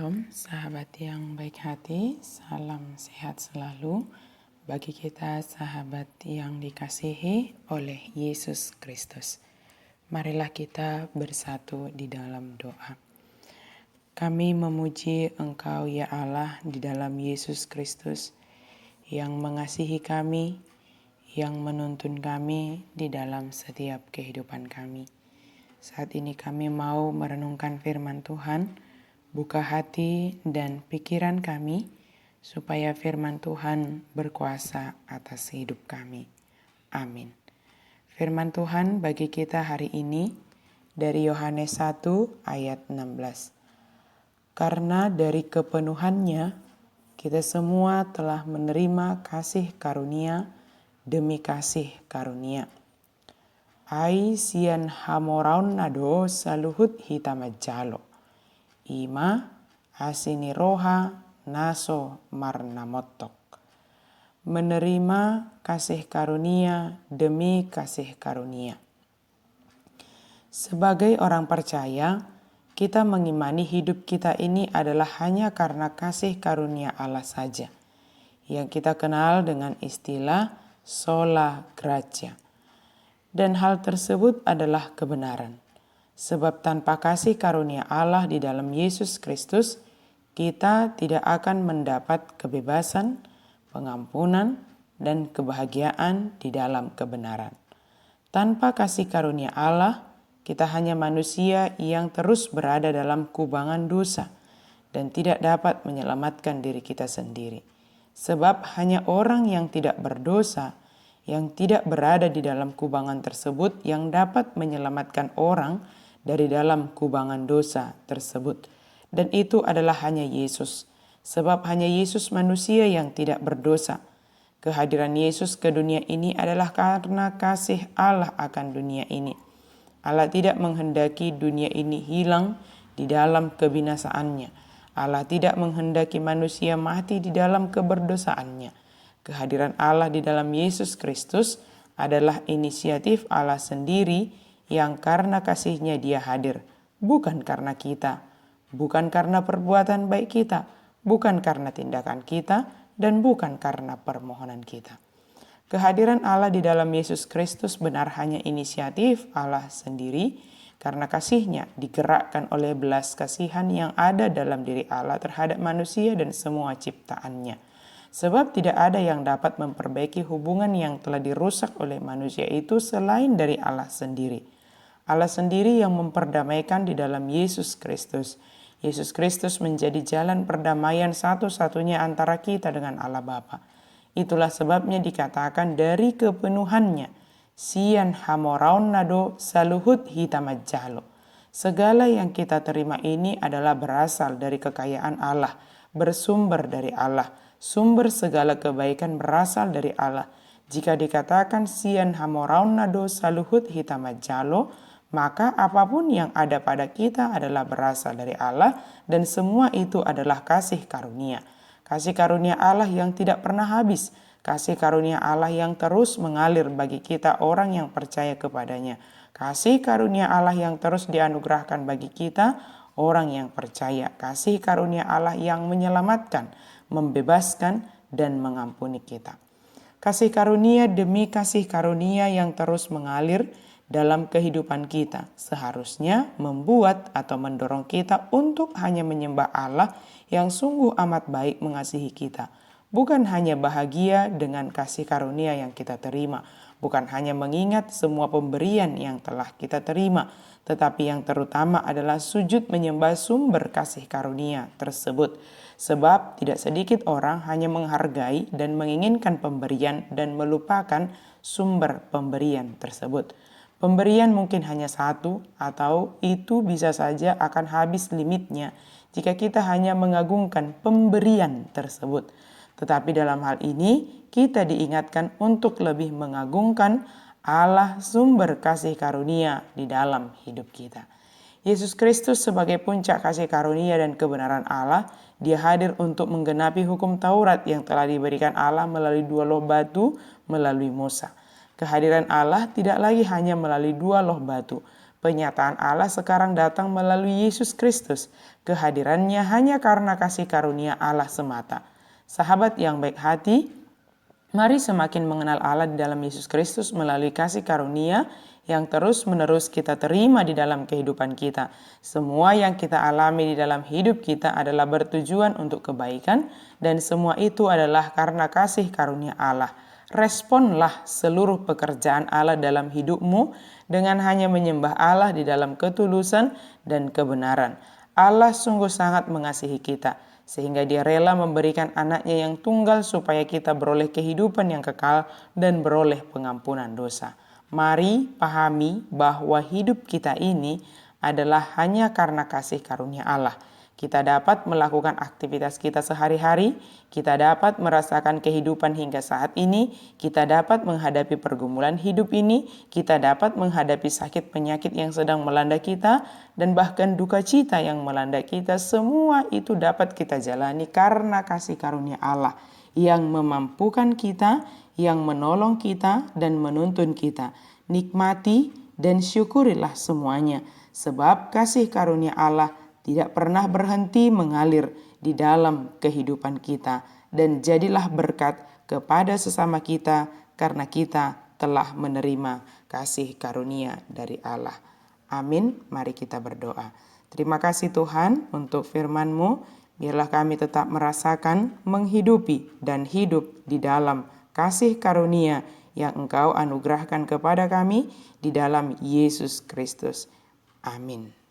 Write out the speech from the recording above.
Shalom, sahabat yang baik hati, salam sehat selalu bagi kita sahabat yang dikasihi oleh Yesus Kristus. Marilah kita bersatu di dalam doa. Kami memuji Engkau ya Allah di dalam Yesus Kristus yang mengasihi kami, yang menuntun kami di dalam setiap kehidupan kami. Saat ini kami mau merenungkan firman Tuhan. Buka hati dan pikiran kami, supaya firman Tuhan berkuasa atas hidup kami. Amin. Firman Tuhan bagi kita hari ini dari Yohanes 1 ayat 16. Karena dari kepenuhannya, kita semua telah menerima kasih karunia demi kasih karunia. Ai sian hamoraun nado saluhut hitamajalo. Ima asini roha naso marnamotok. Menerima kasih karunia demi kasih karunia. Sebagai orang percaya, kita mengimani hidup kita ini adalah hanya karena kasih karunia Allah saja, yang kita kenal dengan istilah sola gratia. Dan hal tersebut adalah kebenaran. Sebab tanpa kasih karunia Allah di dalam Yesus Kristus, kita tidak akan mendapat kebebasan, pengampunan, dan kebahagiaan di dalam kebenaran. Tanpa kasih karunia Allah, kita hanya manusia yang terus berada dalam kubangan dosa dan tidak dapat menyelamatkan diri kita sendiri. Sebab hanya orang yang tidak berdosa, yang tidak berada di dalam kubangan tersebut yang dapat menyelamatkan orang dari dalam kubangan dosa tersebut. Dan itu adalah hanya Yesus. Sebab hanya Yesus manusia yang tidak berdosa. Kehadiran Yesus ke dunia ini adalah karena kasih Allah akan dunia ini. Allah tidak menghendaki dunia ini hilang di dalam kebinasaannya. Allah tidak menghendaki manusia mati di dalam keberdosaannya. Kehadiran Allah di dalam Yesus Kristus adalah inisiatif Allah sendiri yang karena kasihnya Dia hadir, bukan karena kita, bukan karena perbuatan baik kita, bukan karena tindakan kita, dan bukan karena permohonan kita. Kehadiran Allah di dalam Yesus Kristus benar hanya inisiatif Allah sendiri, karena kasihnya digerakkan oleh belas kasihan yang ada dalam diri Allah terhadap manusia dan semua ciptaannya. Sebab tidak ada yang dapat memperbaiki hubungan yang telah dirusak oleh manusia itu selain dari Allah sendiri. Allah sendiri yang memperdamaikan di dalam Yesus Kristus. Yesus Kristus menjadi jalan perdamaian satu-satunya antara kita dengan Allah Bapa. Itulah sebabnya dikatakan dari kepenuhannya, sian hamoraun nado saluhut hitamajalo. Segala yang kita terima ini adalah berasal dari kekayaan Allah, bersumber dari Allah. Sumber segala kebaikan berasal dari Allah. Jika dikatakan sian hamoraun nado saluhut hitamajalo, maka apapun yang ada pada kita adalah berasal dari Allah dan semua itu adalah kasih karunia. Kasih karunia Allah yang tidak pernah habis. Kasih karunia Allah yang terus mengalir bagi kita orang yang percaya kepadanya. Kasih karunia Allah yang terus dianugerahkan bagi kita orang yang percaya. Kasih karunia Allah yang menyelamatkan, membebaskan, dan mengampuni kita. Kasih karunia demi kasih karunia yang terus mengalir dalam kehidupan kita seharusnya membuat atau mendorong kita untuk hanya menyembah Allah yang sungguh amat baik mengasihi kita. Bukan hanya bahagia dengan kasih karunia yang kita terima, bukan hanya mengingat semua pemberian yang telah kita terima, tetapi yang terutama adalah sujud menyembah sumber kasih karunia tersebut. Sebab tidak sedikit orang hanya menghargai dan menginginkan pemberian dan melupakan sumber pemberian tersebut. Pemberian mungkin hanya satu atau itu bisa saja akan habis limitnya jika kita hanya mengagungkan pemberian tersebut. Tetapi dalam hal ini kita diingatkan untuk lebih mengagungkan Allah sumber kasih karunia di dalam hidup kita. Yesus Kristus sebagai puncak kasih karunia dan kebenaran Allah, Dia hadir untuk menggenapi hukum Taurat yang telah diberikan Allah melalui 2 loh batu melalui Musa. Kehadiran Allah tidak lagi hanya melalui 2 loh batu. Penyataan Allah sekarang datang melalui Yesus Kristus. Kehadirannya hanya karena kasih karunia Allah semata. Sahabat yang baik hati, mari semakin mengenal Allah di dalam Yesus Kristus melalui kasih karunia yang terus-menerus kita terima di dalam kehidupan kita. Semua yang kita alami di dalam hidup kita adalah bertujuan untuk kebaikan, dan semua itu adalah karena kasih karunia Allah. Responlah seluruh pekerjaan Allah dalam hidupmu dengan hanya menyembah Allah di dalam ketulusan dan kebenaran. Allah sungguh sangat mengasihi kita, sehingga Dia rela memberikan anaknya yang tunggal supaya kita beroleh kehidupan yang kekal dan beroleh pengampunan dosa. Mari pahami bahwa hidup kita ini adalah hanya karena kasih karunia Allah. Kita dapat melakukan aktivitas kita sehari-hari, kita dapat merasakan kehidupan hingga saat ini, kita dapat menghadapi pergumulan hidup ini, kita dapat menghadapi sakit penyakit yang sedang melanda kita, dan bahkan duka cita yang melanda kita. Semua itu dapat kita jalani karena kasih karunia Allah yang memampukan kita, yang menolong kita dan menuntun kita. Nikmati dan syukurilah semuanya, sebab kasih karunia Allah tidak pernah berhenti mengalir di dalam kehidupan kita, dan jadilah berkat kepada sesama kita karena kita telah menerima kasih karunia dari Allah. Amin. Mari kita berdoa. Terima kasih Tuhan untuk firman-Mu. Biarlah kami tetap merasakan, menghidupi, dan hidup di dalam kasih karunia yang Engkau anugerahkan kepada kami di dalam Yesus Kristus. Amin.